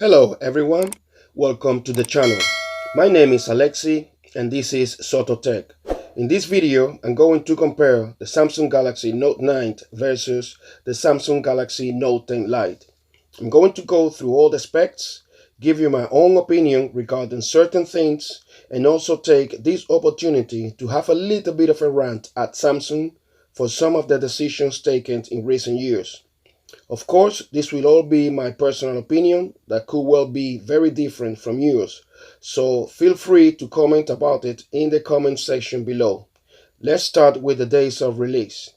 Hello everyone, welcome to the channel. My name is Alexi and this is Soto-Tek. In this video, I'm going to compare the Samsung Galaxy Note 9 versus the Samsung Galaxy Note 10 Lite. I'm going to go through all the specs, give you my own opinion regarding certain things, and also take this opportunity to have a little bit of a rant at Samsung for some of the decisions taken in recent years. Of course, this will all be my personal opinion that could well be very different from yours, so feel free to comment about it in the comment section below. Let's start with the days of release.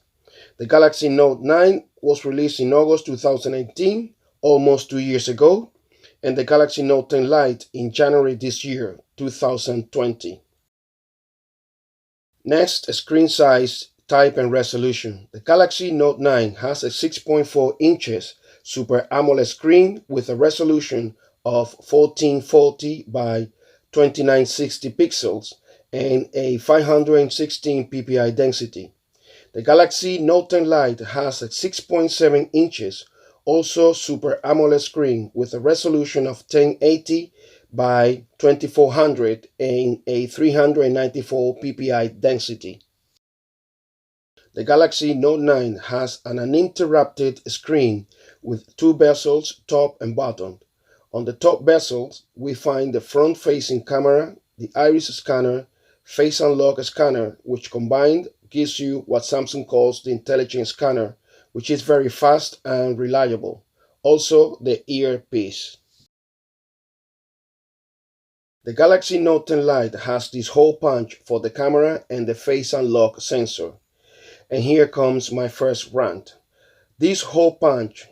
The Galaxy Note 9 was released in August 2018, almost 2 years ago, and the Galaxy Note 10 Lite in January this year, 2020. Next, screen size, type and resolution. The Galaxy Note 9 has a 6.4 inches Super AMOLED screen with a resolution of 1440 by 2960 pixels and a 516 ppi density. The Galaxy Note 10 Lite has a 6.7 inches also Super AMOLED screen with a resolution of 1080 by 2400 and a 394 ppi density. The Galaxy Note 9 has an uninterrupted screen with two bezels, top and bottom. On the top bezels, we find the front-facing camera, the iris scanner, face unlock scanner, which combined gives you what Samsung calls the intelligent scanner, which is very fast and reliable. Also, the earpiece. The Galaxy Note 10 Lite has this hole punch for the camera and the face unlock sensor. And here comes my first rant. This hole punch.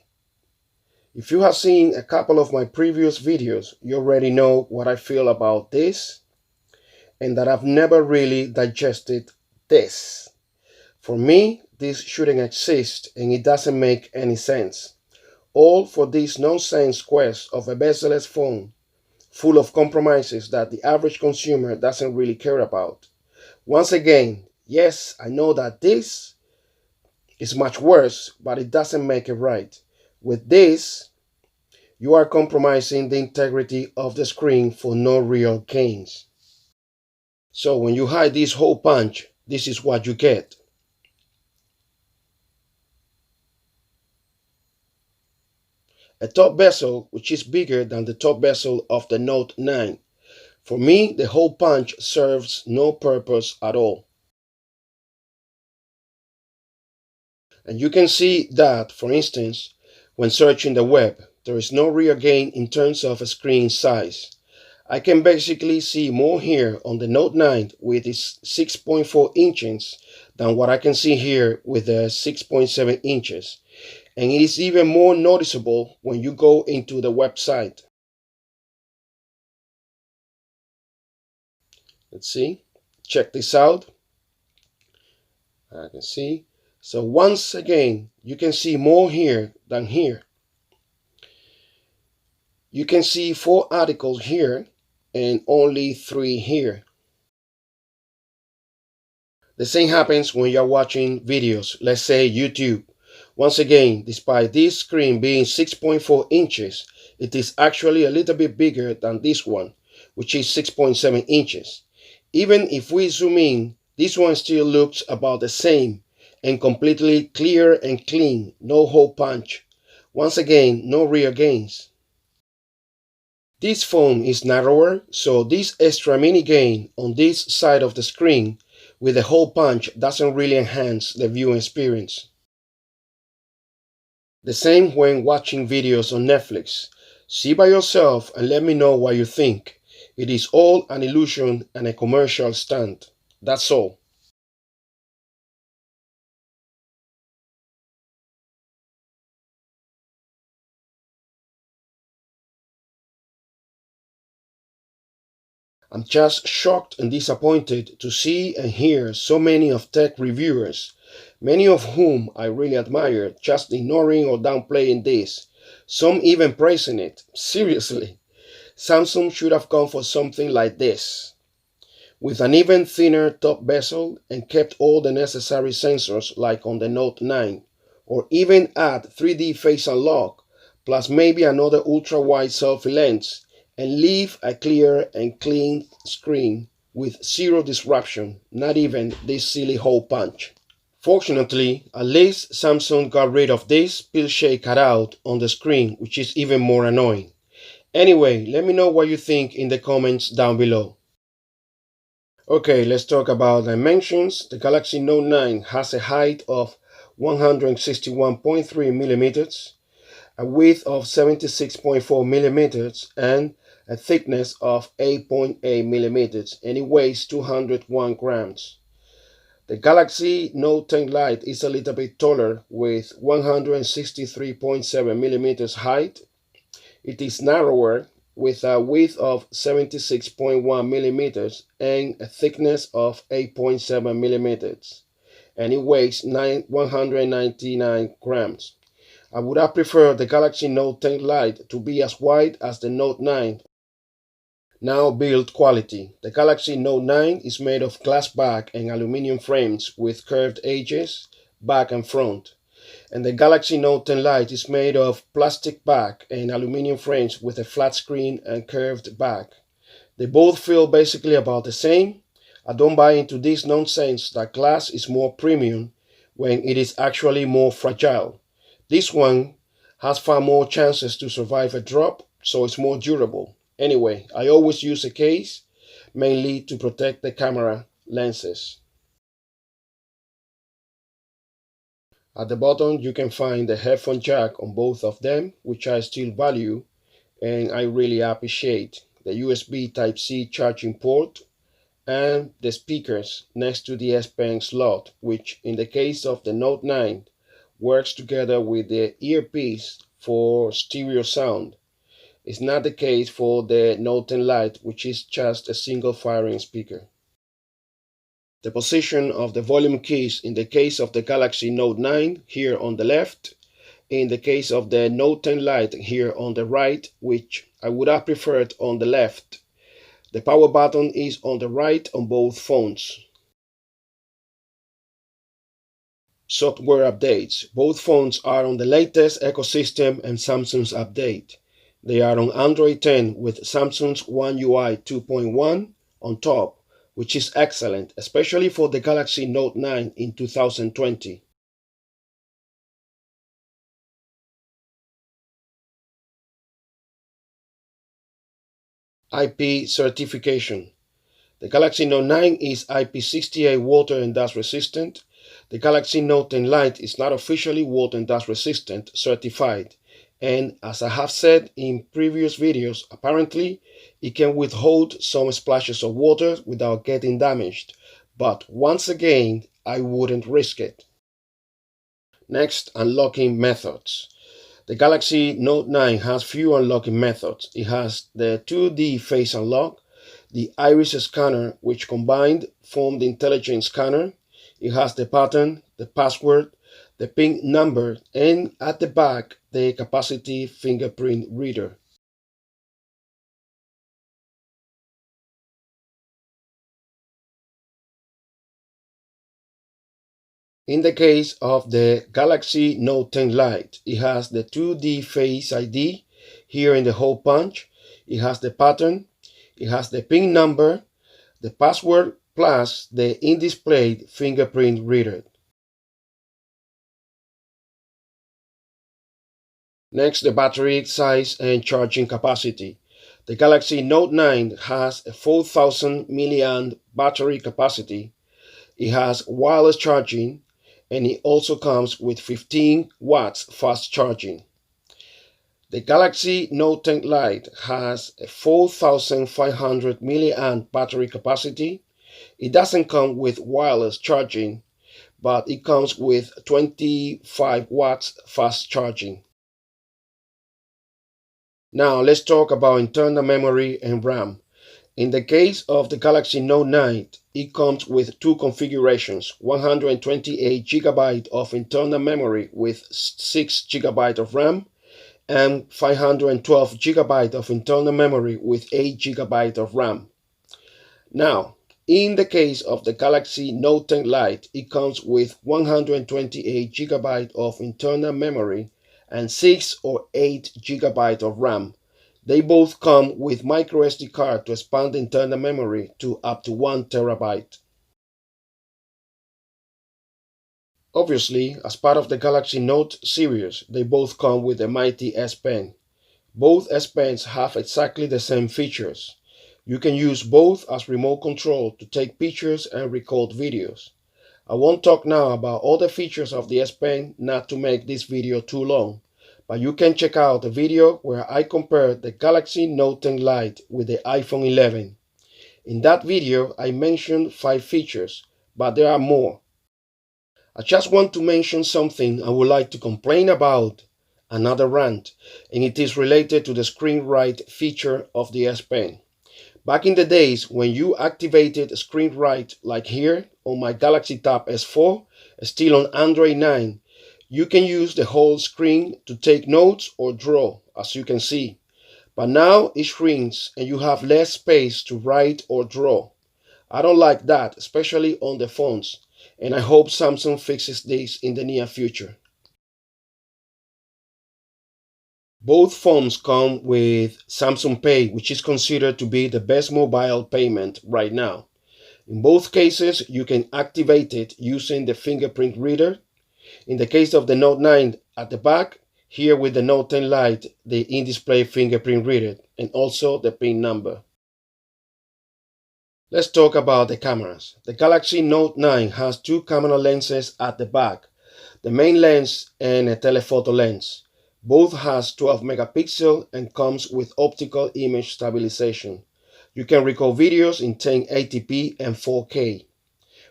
If you have seen a couple of my previous videos, you already know what I feel about this and that I've never really digested this. For me, this shouldn't exist and it doesn't make any sense. All for this nonsense quest of a bezel-less phone full of compromises that the average consumer doesn't really care about. Once again, yes, I know that this is much worse, but it doesn't make it right. With this, you are compromising the integrity of the screen for no real gains. So when you hide this hole punch, this is what you get. A top bezel which is bigger than the top bezel of the Note 9. For me, the hole punch serves no purpose at all. And you can see that, for instance, when searching the web, there is no real gain in terms of screen size. I can basically see more here on the Note 9 with its 6.4 inches than what I can see here with the 6.7 inches. And it is even more noticeable when you go into the website. Let's see. Check this out. I can see. So once again, you can see more here than here. You can see 4 articles here and only 3 here. The same happens when you're watching videos, let's say YouTube. Once again, despite this screen being 6.4 inches, it is actually a little bit bigger than this one, which is 6.7 inches. Even if we zoom in, this one still looks about the same and completely clear and clean, no hole punch. Once again, no real gains. This phone is narrower, so this extra mini gain on this side of the screen with the hole punch doesn't really enhance the viewing experience. The same when watching videos on Netflix. See by yourself and let me know what you think. It is all an illusion and a commercial stunt. That's all. I'm just shocked and disappointed to see and hear so many of tech reviewers, many of whom I really admire, just ignoring or downplaying this, some even praising it. Seriously, Samsung should have gone for something like this, with an even thinner top bezel and kept all the necessary sensors like on the Note 9, or even add 3D face unlock, plus maybe another ultra-wide selfie lens, and leave a clear and clean screen with zero disruption, not even this silly hole punch. Fortunately, at least Samsung got rid of this pill shade cutout on the screen, which is even more annoying. Anyway, let me know what you think in the comments down below. Okay, let's talk about dimensions. The Galaxy Note 9 has a height of 161.3 millimeters, a width of 76.4 millimeters, and a thickness of 8.8 millimeters, and it weighs 201 grams. The Galaxy Note 10 Lite is a little bit taller with 163.7 millimeters height. It is narrower with a width of 76.1 millimeters and a thickness of 8.7 millimeters, and it weighs 199 grams. I would have preferred the Galaxy Note 10 Lite to be as wide as the Note 9. Now build quality. The Galaxy Note 9 is made of glass back and aluminum frames with curved edges, back and front. And the Galaxy Note 10 Lite is made of plastic back and aluminum frames with a flat screen and curved back. They both feel basically about the same. I don't buy into this nonsense that glass is more premium when it is actually more fragile. This one has far more chances to survive a drop, so it's more durable. Anyway, I always use a case, mainly to protect the camera lenses. At the bottom, you can find the headphone jack on both of them, which I still value and I really appreciate. The USB Type-C charging port and the speakers next to the S Pen slot, which in the case of the Note 9 works together with the earpiece for stereo sound. It's not the case for the Note 10 Lite, which is just a single firing speaker. The position of the volume keys in the case of the Galaxy Note 9 here on the left, in the case of the Note 10 Lite here on the right, which I would have preferred on the left. The power button is on the right on both phones. Software updates. Both phones are on the latest ecosystem and Samsung's update. They are on Android 10 with Samsung's One UI 2.1 on top, which is excellent, especially for the Galaxy Note 9 in 2020. IP certification. The Galaxy Note 9 is IP68 water and dust resistant. The Galaxy Note 10 Lite is not officially water and dust resistant certified, and as I have said in previous videos, apparently it can withhold some splashes of water without getting damaged, but once again, I wouldn't risk it. Next, unlocking methods. The Galaxy Note 9 has few unlocking methods. It has the 2D face unlock, the iris scanner, which combined form the intelligent scanner. It has the pattern, the password, the PIN number, and at the back, the capacitive fingerprint reader. In the case of the Galaxy Note 10 Lite, it has the 2D Face ID here in the hole punch. It has the pattern, it has the PIN number, the password, plus the in-display fingerprint reader. Next, the battery size and charging capacity. The Galaxy Note 9 has a 4000 milliamp battery capacity. It has wireless charging, and it also comes with 15 watts fast charging. The Galaxy Note 10 Lite has a 4500 milliamp battery capacity. It doesn't come with wireless charging, but it comes with 25 watts fast charging. Now let's talk about internal memory and RAM. In the case of the Galaxy Note 9, it comes with two configurations, 128GB of internal memory with 6GB of RAM, and 512GB of internal memory with 8GB of RAM. Now, in the case of the Galaxy Note 10 Lite, it comes with 128GB of internal memory and 6 or 8 GB of RAM. They both come with microSD card to expand the internal memory to up to 1 TB. Obviously, as part of the Galaxy Note series, they both come with the mighty S Pen. Both S Pens have exactly the same features. You can use both as remote control to take pictures and record videos. I won't talk now about all the features of the S Pen not to make this video too long, but you can check out the video where I compared the Galaxy Note 10 Lite with the iPhone 11. In that video, I mentioned 5 features, but there are more. I just want to mention something I would like to complain about, another rant, and it is related to the screen write feature of the S Pen. Back in the days when you activated screen write like here on my Galaxy Tab S4, still on Android 9, you can use the whole screen to take notes or draw, as you can see. But now it shrinks and you have less space to write or draw. I don't like that, especially on the phones, and I hope Samsung fixes this in the near future. Both phones come with Samsung Pay, which is considered to be the best mobile payment right now. In both cases, you can activate it using the fingerprint reader. In the case of the Note 9 at the back, here with the Note 10 Lite, the in-display fingerprint reader, and also the PIN number. Let's talk about the cameras. The Galaxy Note 9 has 2 camera lenses at the back, the main lens and a telephoto lens. Both has 12 megapixel and comes with optical image stabilization. You can record videos in 1080p and 4K.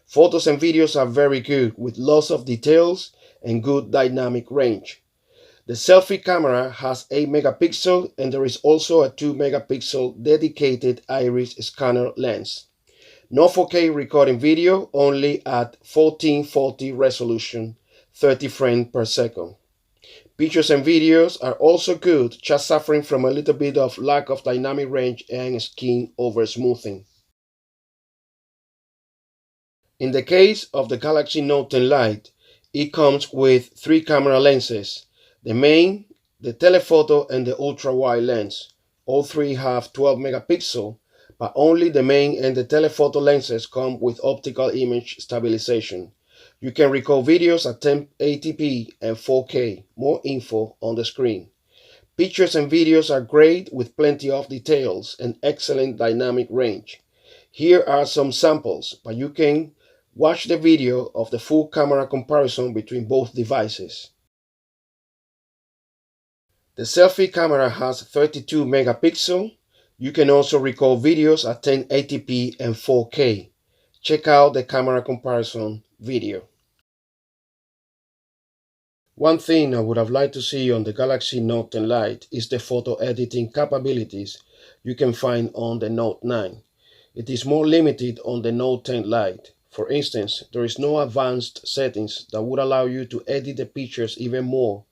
Photos and videos are very good with lots of details and good dynamic range. The selfie camera has 8 megapixel and there is also a 2 megapixel dedicated iris scanner lens. No 4K recording video, only at 1440 resolution, 30 frames per second. Pictures and videos are also good, just suffering from a little bit of lack of dynamic range and skin over smoothing. In the case of the Galaxy Note 10 Lite, it comes with 3 camera lenses, the main, the telephoto and the ultra-wide lens. All 3 have 12 megapixel, but only the main and the telephoto lenses come with optical image stabilization. You can record videos at 1080p and 4K, more info on the screen. Pictures and videos are great with plenty of details and excellent dynamic range. Here are some samples, but you can watch the video of the full camera comparison between both devices. The selfie camera has 32 megapixel. You can also record videos at 1080p and 4K. Check out the camera comparison video. One thing I would have liked to see on the Galaxy Note 10 Lite is the photo editing capabilities you can find on the Note 9. It is more limited on the Note 10 Lite. For instance, there is no advanced settings that would allow you to edit the pictures even more,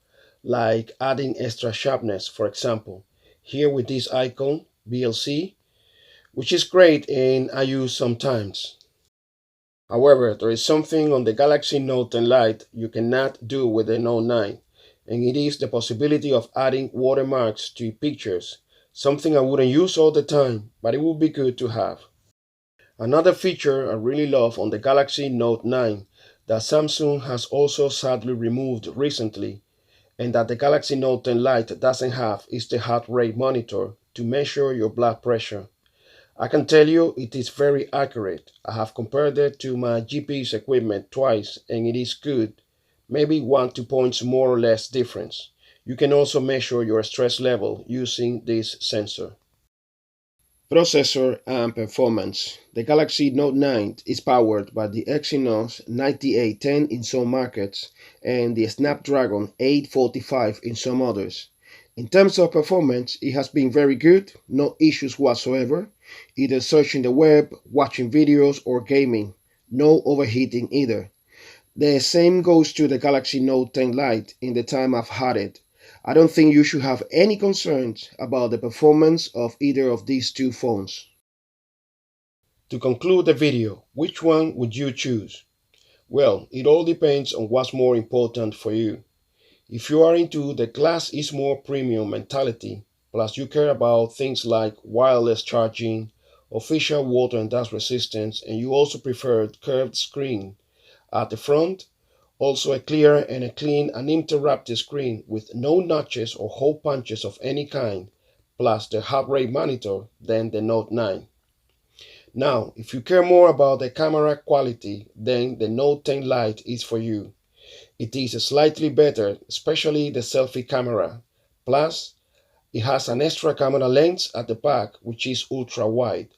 like adding extra sharpness, for example. Here with this icon, VLC, which is great and I use sometimes. However, there is something on the Galaxy Note 10 Lite you cannot do with the Note 9, and it is the possibility of adding watermarks to pictures, something I wouldn't use all the time, but it would be good to have. Another feature I really love on the Galaxy Note 9 that Samsung has also sadly removed recently, and that the Galaxy Note 10 Lite doesn't have, is the heart rate monitor to measure your blood pressure. I can tell you it is very accurate. I have compared it to my GPS equipment twice and it is good. Maybe 1-2 points more or less difference. You can also measure your stress level using this sensor. Processor and performance. The Galaxy Note 9 is powered by the Exynos 9810 in some markets and the Snapdragon 845 in some others. In terms of performance, it has been very good, no issues whatsoever, either searching the web, watching videos, or gaming. No overheating either. The same goes to the Galaxy Note 10 Lite in the time I've had it. I don't think you should have any concerns about the performance of either of these two phones. To conclude the video, which one would you choose? Well, it all depends on what's more important for you. If you are into the glass is more premium mentality, plus you care about things like wireless charging, official water and dust resistance, and you also prefer curved screen at the front, also a clear and a clean uninterrupted screen with no notches or hole punches of any kind, plus the heart rate monitor, then the Note 9. Now, if you care more about the camera quality, then the Note 10 Lite is for you. It is slightly better, especially the selfie camera. Plus, it has an extra camera lens at the back, which is ultra wide.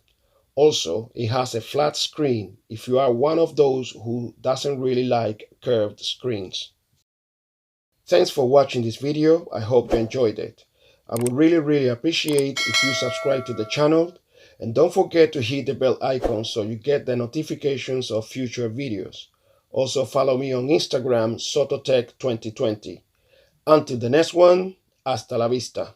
Also, it has a flat screen if you are one of those who doesn't really like curved screens. Thanks for watching this video. I hope you enjoyed it. I would really appreciate if you subscribe to the channel, and don't forget to hit the bell icon so you get the notifications of future videos. Also follow me on Instagram, Soto-Tek 2020. Until the next one, hasta la vista.